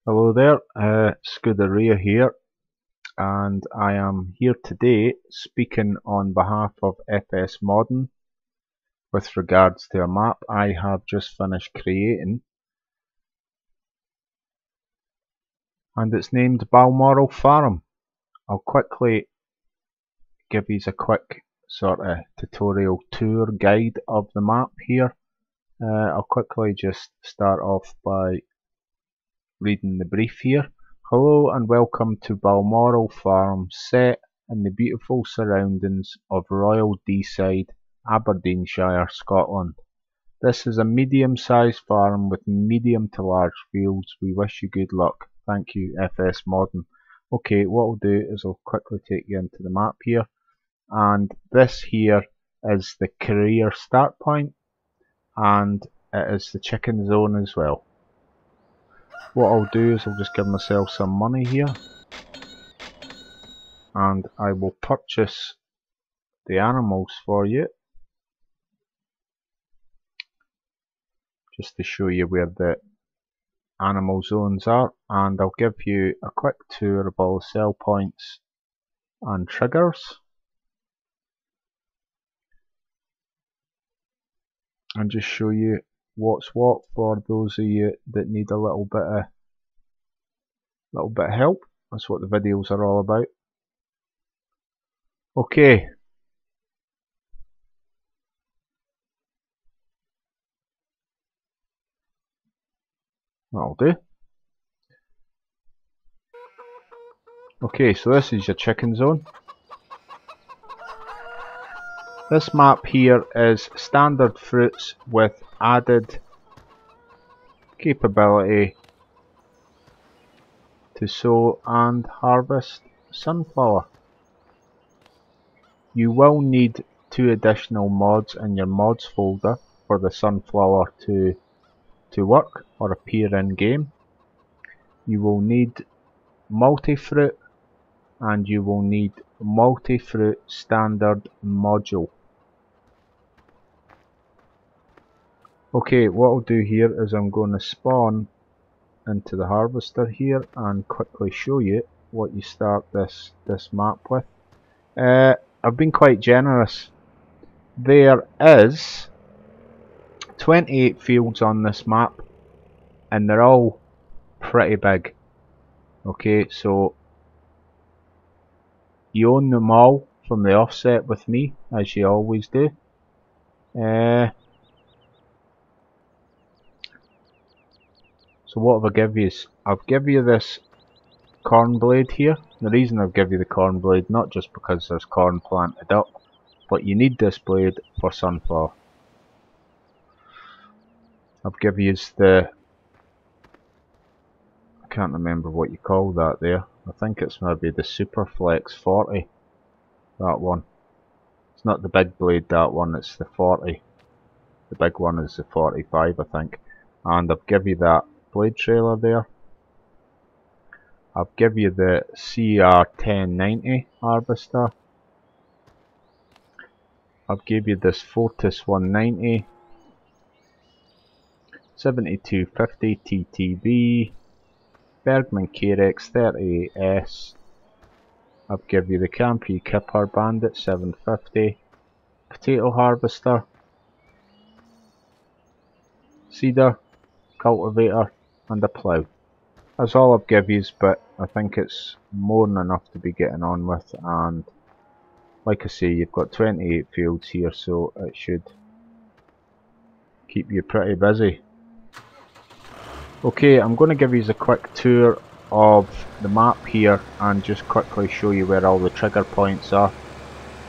Hello there, Scuderia here, and I am here today speaking on behalf of FS Modern with regards to a map I have just finished creating, and it's named Balmoral Farm. I'll quickly give you a quick sort of tutorial tour guide of the map here. I'll quickly just start off by reading the brief here. Hello and welcome to Balmoral Farm, set in the beautiful surroundings of Royal Deeside, Aberdeenshire, Scotland. This is a medium-sized farm with medium to large fields. We wish you good luck. Thank you, FS Modern. Okay, what I'll do is I'll quickly take you into the map here, and this here is the career start point, and it is the chicken zone as well. What I'll do is I'll just give myself some money here, and I will purchase the animals for you, just to show you where the animal zones are, and I'll give you a quick tour of all the sell points and triggers, and just show you what's what for those of you that need a little bit of help. That's what the videos are all about. Okay. That'll do. Okay, so this is your chicken zone. This map here is standard fruits with added capability to sow and harvest sunflower. You will need 2 additional mods in your mods folder for the sunflower to work or appear in game. You will need multi-fruit, and you will need multi-fruit standard module. Okay, what I'll do here is I'm going to spawn into the harvester here and quickly show you what you start this map with. I've been quite generous. There is 28 fields on this map, and they're all pretty big. Okay, so you own them all from the offset with me, as you always do. So what have I give you? I've give you this corn blade here. The reason I've give you the corn blade, not just because there's corn planted up, but you need this blade for sunflower. I've give you the, I can't remember what you call that there. I think it's maybe the Superflex 40. That one. It's not the big blade, that one, it's the 40. The big one is the 45, I think. And I've give you that blade trailer there. I'll give you the CR1090 harvester. I'll give you this Fortis 190, 7250 TTB, Bergman Carex 38S. I'll give you the Campy Kipper Bandit 750, potato harvester, seeder, cultivator, and a plough. That's all I've give you, but I think it's more than enough to be getting on with, and like I say, you've got 28 fields here, so it should keep you pretty busy. Okay, I'm going to give you a quick tour of the map here and just quickly show you where all the trigger points are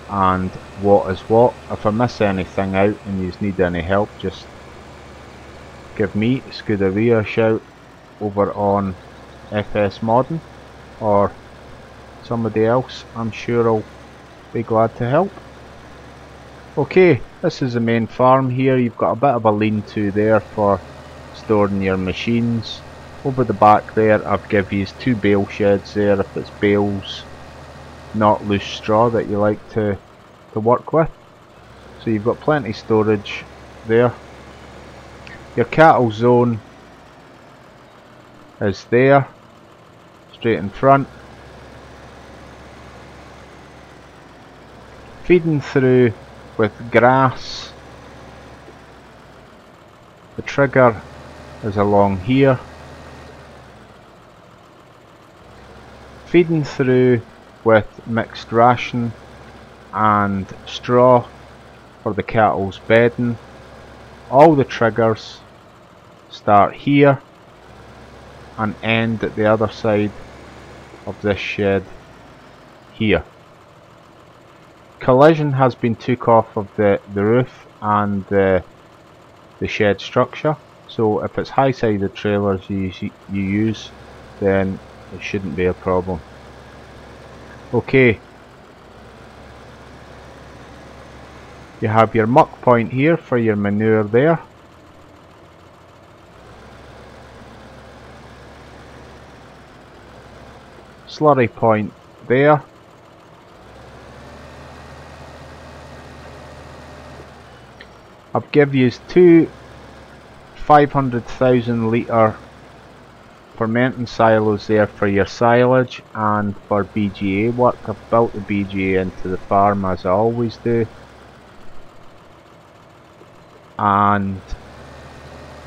and what is what. If I miss anything out and you need any help, just give me, Scuderia, a shout over on FS Modern or somebody else. I'm sure I'll be glad to help. Okay, this is the main farm here. You've got a bit of a lean-to there for storing your machines. Over the back there I've give you 2 bale sheds there if it's bales, not loose straw, that you like to work with. So you've got plenty of storage there. Your cattle zone is there, straight in front, feeding through with grass. The trigger is along here, feeding through with mixed ration and straw for the cattle's bedding. All the triggers start here and end at the other side of this shed here. Collision has been took off of the roof and the shed structure, so if it's high sided trailers you use, then it shouldn't be a problem. Okay, you have your muck point here for your manure there. Slurry point there. I've give you two 500,000 litre fermenting silos there for your silage and for BGA work. I've built the BGA into the farm as I always do, and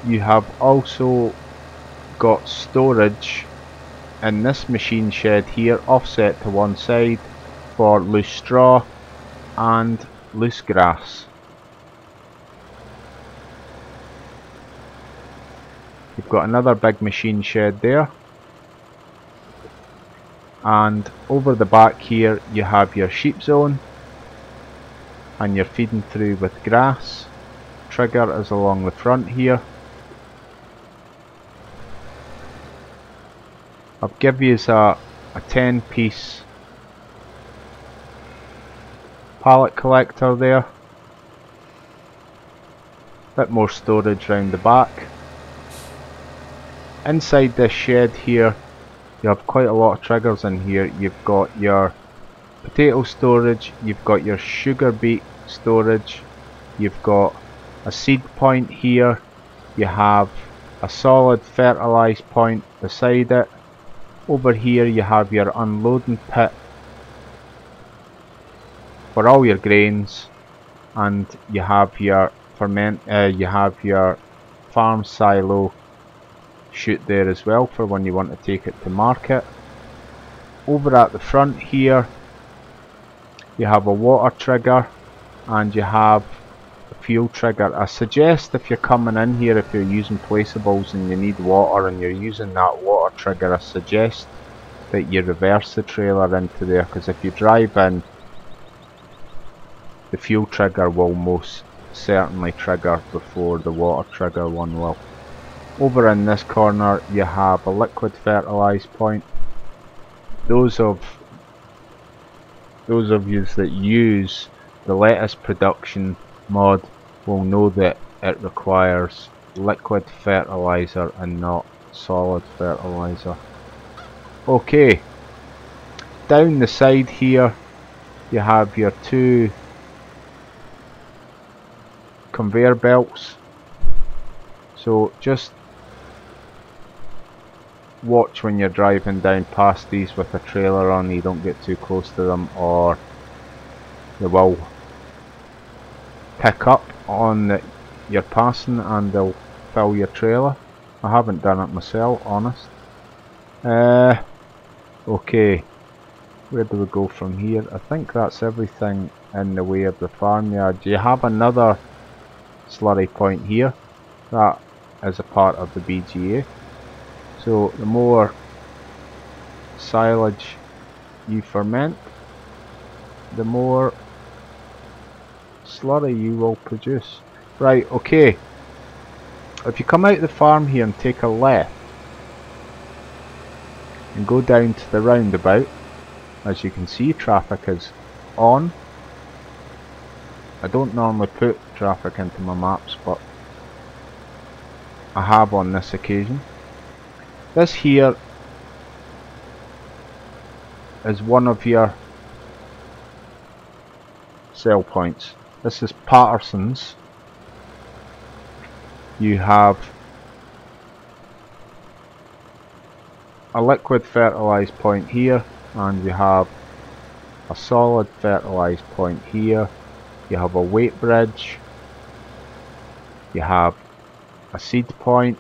you have also got storage in this machine shed here, offset to one side, for loose straw and loose grass. You've got another big machine shed there, and over the back here you have your sheep zone, and you're feeding through with grass. Trigger is along the front here. I've give you a 10 piece pallet collector there. Bit more storage round the back. Inside this shed here you have quite a lot of triggers in here. You've got your potato storage, you've got your sugar beet storage, you've got a seed point here, you have a solid fertilised point beside it. Over here you have your unloading pit for all your grains, and you have your farm silo chute there as well for when you want to take it to market. Over at the front here you have a water trigger and you have a fuel trigger. I suggest if you're coming in here, if you're using placeables and you need water and you're using that water trigger, I suggest that you reverse the trailer into there, because if you drive in, the fuel trigger will most certainly trigger before the water trigger one will. Over in this corner you have a liquid fertilised point. Those of you that use the lettuce production mod will know that it requires liquid fertiliser and not solid fertiliser. Okay, down the side here you have your two conveyor belts, so just watch when you're driving down past these with a trailer on, you don't get too close to them or they will pick up on your passing and they'll fill your trailer. I haven't done it myself, honest. Okay, where do we go from here? I think that's everything in the way of the farmyard. You have another slurry point here, that is a part of the BGA. So the more silage you ferment, the more slurry you will produce. Right, okay. If you come out of the farm here and take a left and go down to the roundabout, as you can see traffic is on. I don't normally put traffic into my maps, but I have on this occasion. This here is one of your sell points. This is Patterson's. You have a liquid fertilise point here, and you have a solid fertilise point here. You have a weight bridge, you have a seed point,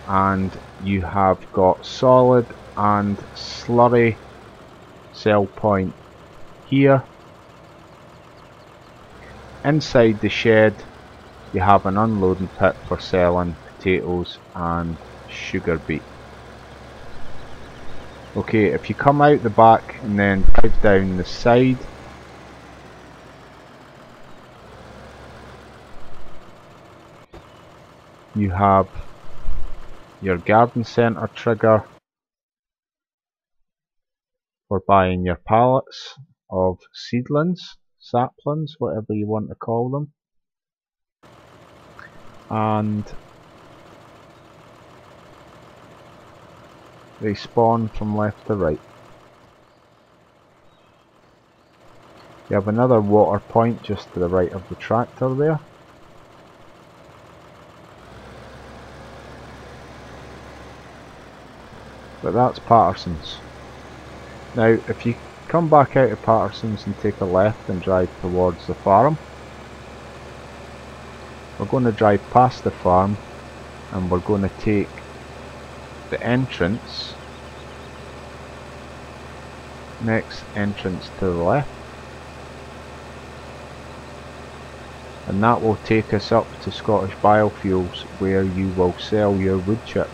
and you have got solid and slurry cell point here. Inside the shed you have an unloading pit for selling potatoes and sugar beet. Okay, if you come out the back and then drive down the side, you have your garden centre trigger for buying your pallets of seedlings, saplings, whatever you want to call them. And they spawn from left to right. You have another water point just to the right of the tractor there. But that's Patterson's. Now if you come back out of Patterson's and take a left and drive towards the farm, we're going to drive past the farm and we're going to take the entrance, next entrance to the left, and that will take us up to Scottish Biofuels, where you will sell your wood chip.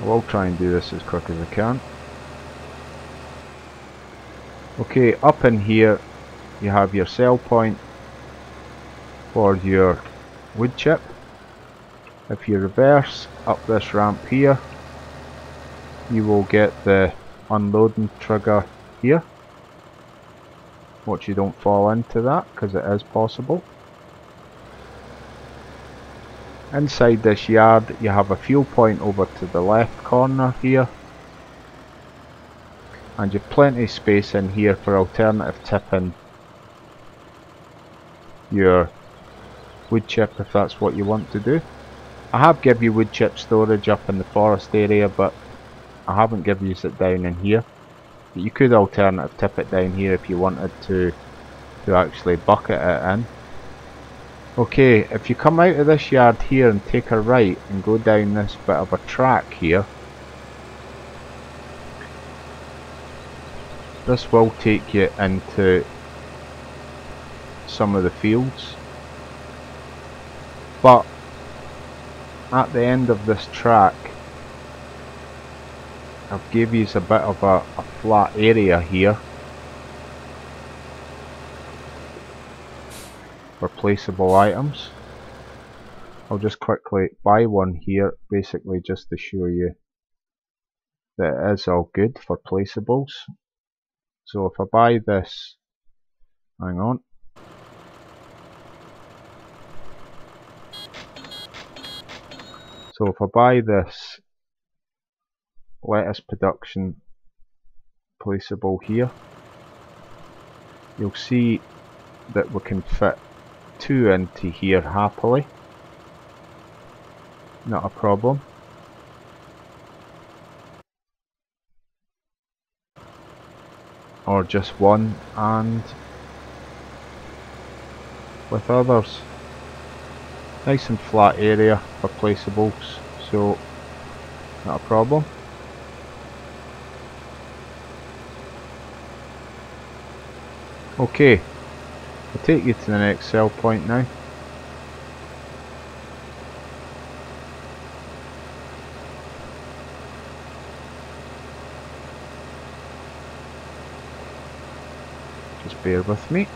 I will try and do this as quick as I can. Okay, up in here you have your sell point for your wood chip. If you reverse up this ramp here, you will get the unloading trigger here. Watch you don't fall into that, because it is possible. Inside this yard you have a fuel point over to the left corner here, and you've plenty of space in here for alternative tipping your wood chip if that's what you want to do. I have give you wood chip storage up in the forest area, but I haven't given you it down in here. But you could alternative tip it down here if you wanted to actually bucket it in. Okay, if you come out of this yard here and take a right and go down this bit of a track here, this will take you into some of the fields, but at the end of this track I've gave you a bit of a flat area here for placeable items. I'll just quickly buy one here, basically just to show you that it is all good for placeables. So if I buy this, hang on, so if I buy this lettuce production placeable here, you'll see that we can fit 2 into here happily, not a problem. Or just one, and with others, nice and flat area for placeables, so not a problem. Okay, I'll take you to the next sell point now. Just bear with me.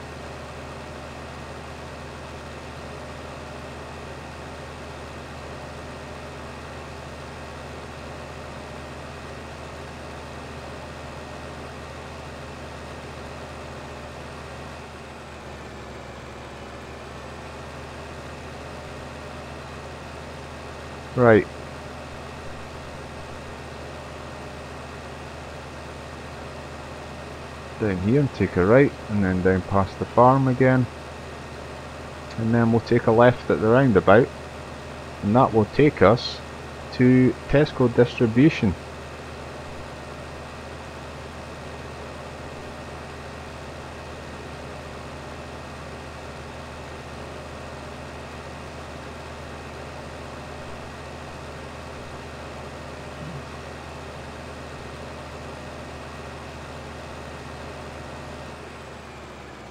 Right. down here and take a right, and then down past the farm again, and then we'll take a left at the roundabout, and that will take us to Tesco distribution.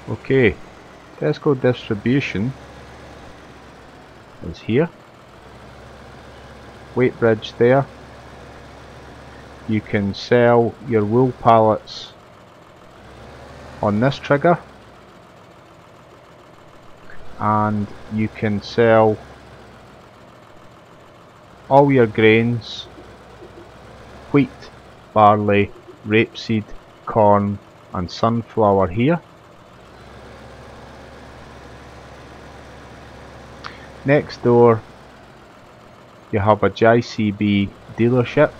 Okay, Tesco distribution is here. Weight bridge there. You can sell your wool pallets on this trigger, and you can sell all your grains: wheat, barley, rapeseed, corn and sunflower here. Next door you have a JCB dealership.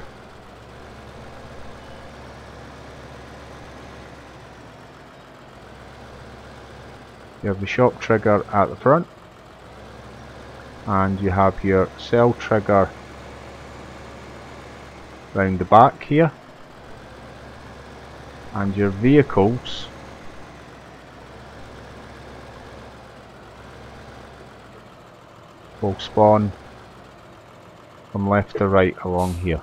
You have the shop trigger at the front, and you have your sell trigger round the back here, and your vehicles will spawn from left to right along here.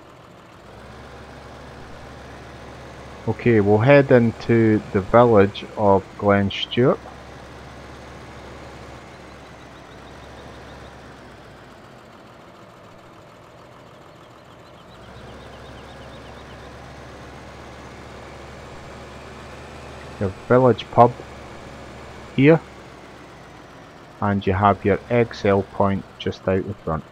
Okay, we'll head into the village of Glen Stewart. Your village pub here, and you have your egg sale point just out the front.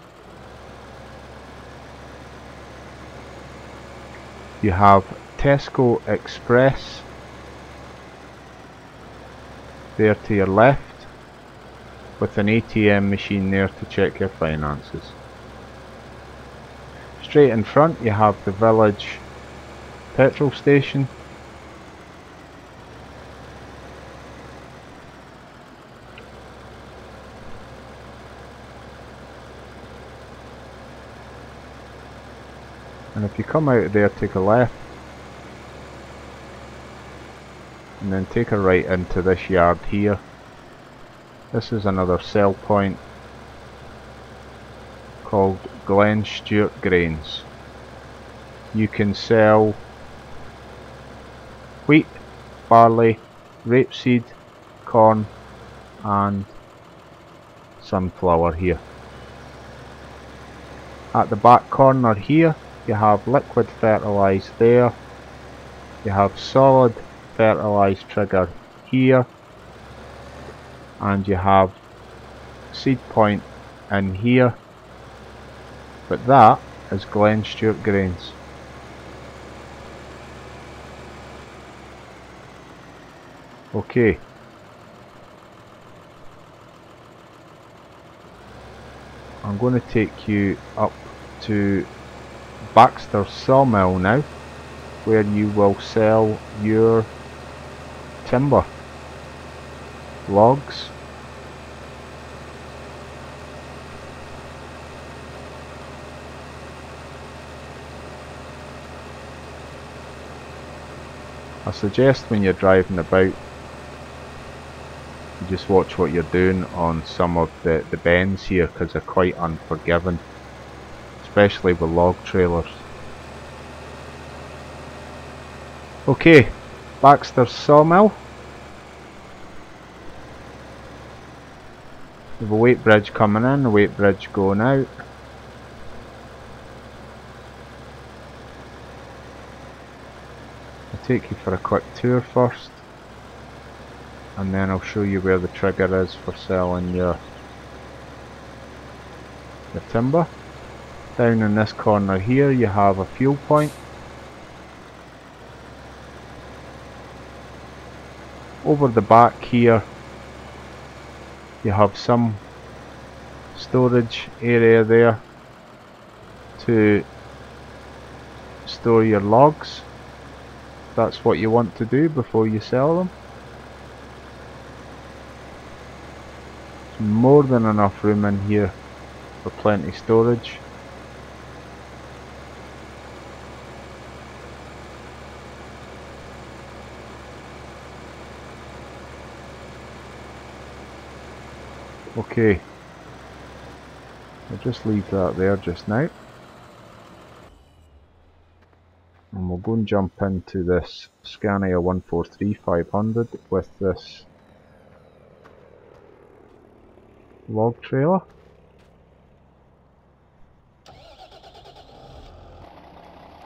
You have Tesco Express there to your left, with an ATM machine there to check your finances. Straight in front you have the village petrol station. And if you come out of there, take a left, and then take a right into this yard here. This is another sell point called Glen Stewart Grains. You can sell wheat, barley, rapeseed, corn and sunflower here. At the back corner here you have liquid fertilised there, you have solid fertilised trigger here, and you have seed point in here, but that is Glen Stewart Grains. Okay. I'm going to take you up to Baxter's sawmill now, where you will sell your timber, logs, I suggest when you're driving about you just watch what you're doing on some of the bends here, because they're quite unforgiving, especially with log trailers. Okay, Baxter's sawmill. We have a weight bridge coming in, a weight bridge going out. I'll take you for a quick tour first, and then I'll show you where the trigger is for selling your timber. Down in this corner here you have a fuel point. Over the back here you have some storage area there to store your logs. that's what you want to do before you sell them. There's more than enough room in here for plenty of storage. Okay, I'll just leave that there just now. And we'll go and jump into this Scania 143-500 with this log trailer.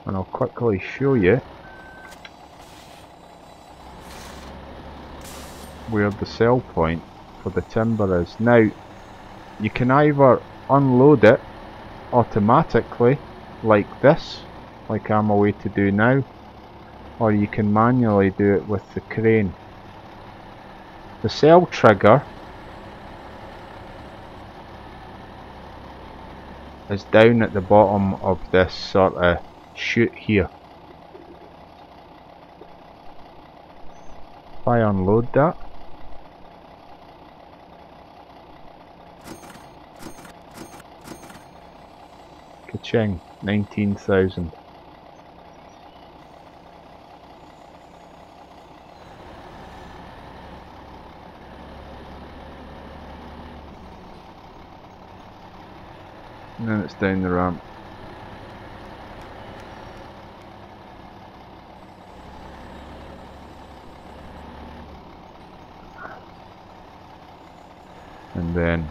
And I'll quickly show you where the sell point for the timber is. Now, you can either unload it automatically like this, like I'm away to do now, or you can manually do it with the crane. The sell trigger is down at the bottom of this sort of chute here. If I unload that, ka-ching, 19,000. And then it's down the ramp. And then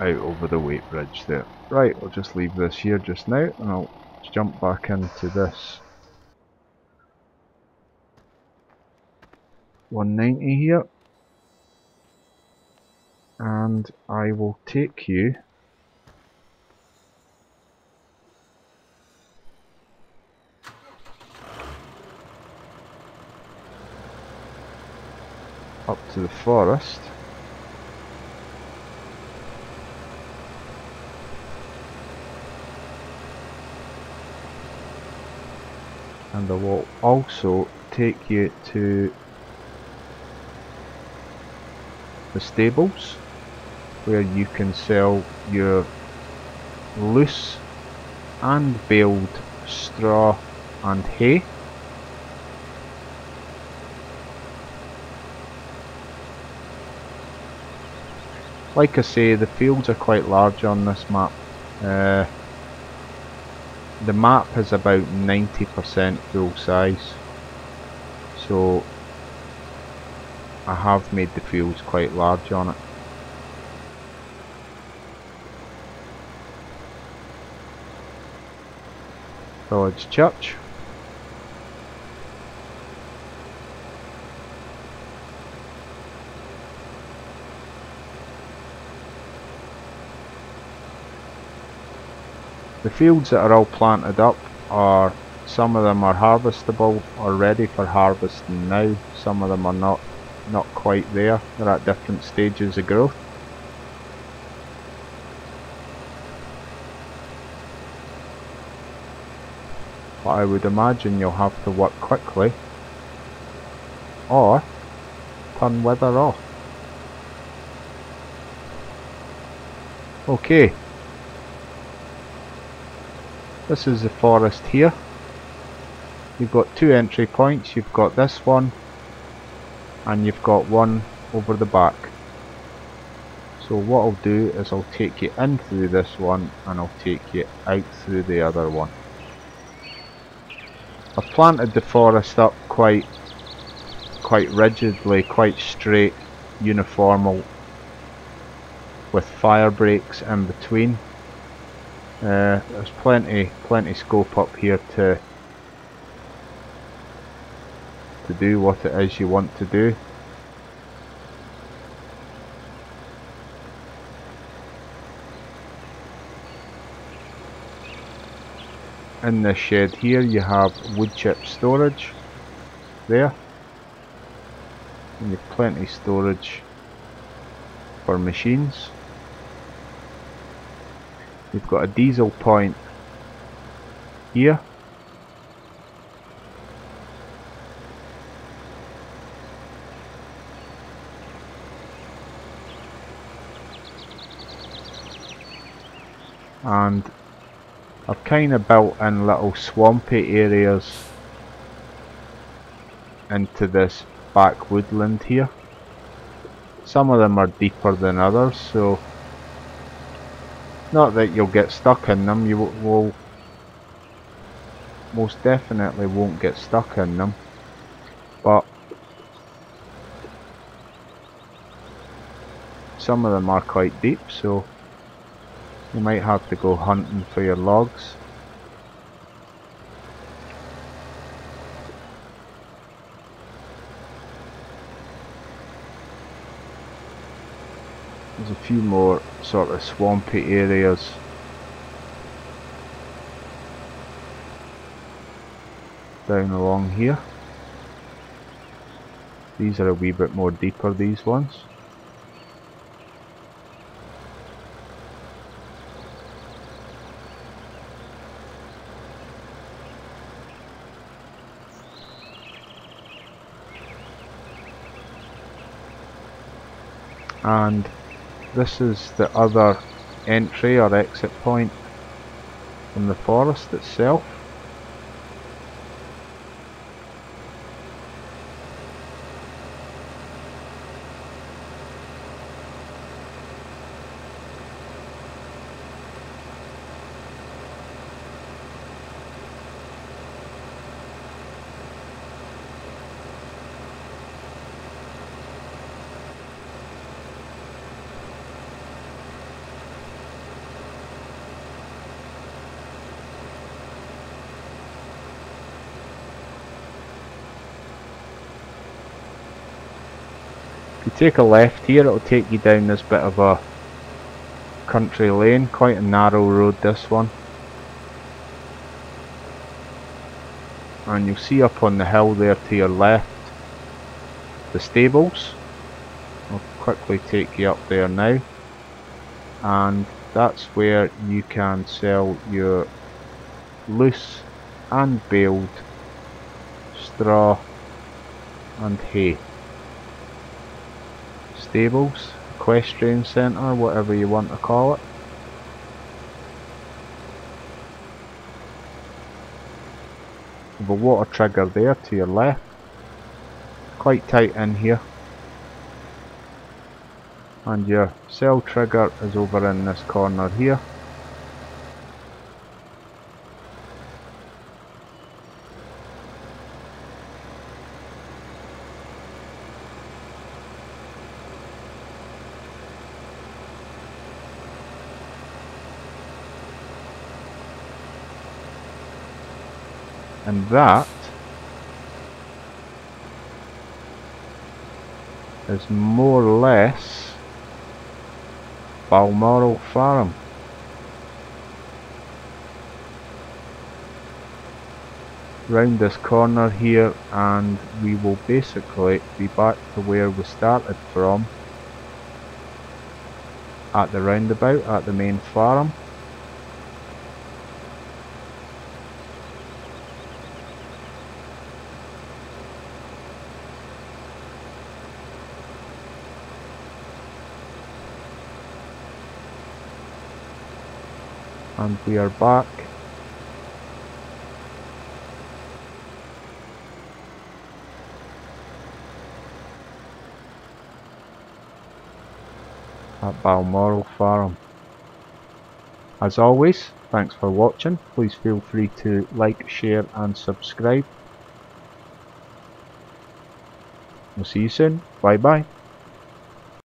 out over the weight bridge there. Right, I'll just leave this here just now and I'll jump back into this 190 here. And I will take you up to the forest. And I will also take you to the stables where you can sell your loose and baled straw and hay. Like I say, the fields are quite large on this map. The map is about 90% full size, so I have made the fields quite large on it. Village church. The fields that are all planted up are, some of them are harvestable or ready for harvesting now, some of them are not quite there, they're at different stages of growth. But I would imagine you'll have to work quickly or turn weather off. Okay. This is the forest here. You've got two entry points. You've got this one and you've got one over the back. So what I'll do is I'll take you in through this one and I'll take you out through the other one. I've planted the forest up quite rigidly, quite straight, uniformal, with fire breaks in between. There's plenty scope up here to do what it is you want to do. In this shed here you have wood chip storage there, and you've plenty storage for machines. You've got a diesel point here, and I've kind of built in little swampy areas into this back woodland here. Some of them are deeper than others, so not that you'll get stuck in them, you will most definitely won't get stuck in them, but some of them are quite deep, so you might have to go hunting for your logs. There's a few more sort of swampy areas down along here. These are a wee bit more deeper, these ones. And this is the other entry or exit point from the forest itself. If you take a left here, it'll take you down this bit of a country lane, quite a narrow road this one. And you'll see up on the hill there to your left the stables. I'll quickly take you up there now, and that's where you can sell your loose and baled straw and hay. Stables, equestrian centre, whatever you want to call it. With a water trigger there to your left. Quite tight in here. And your cell trigger is over in this corner here. And that is more or less Balmoral Farm. Round this corner here, and we will basically be back to where we started from, at the roundabout, at the main farm. And we are back at Balmoral Farm. As always, thanks for watching. Please feel free to like, share and subscribe. We'll see you soon. Bye bye.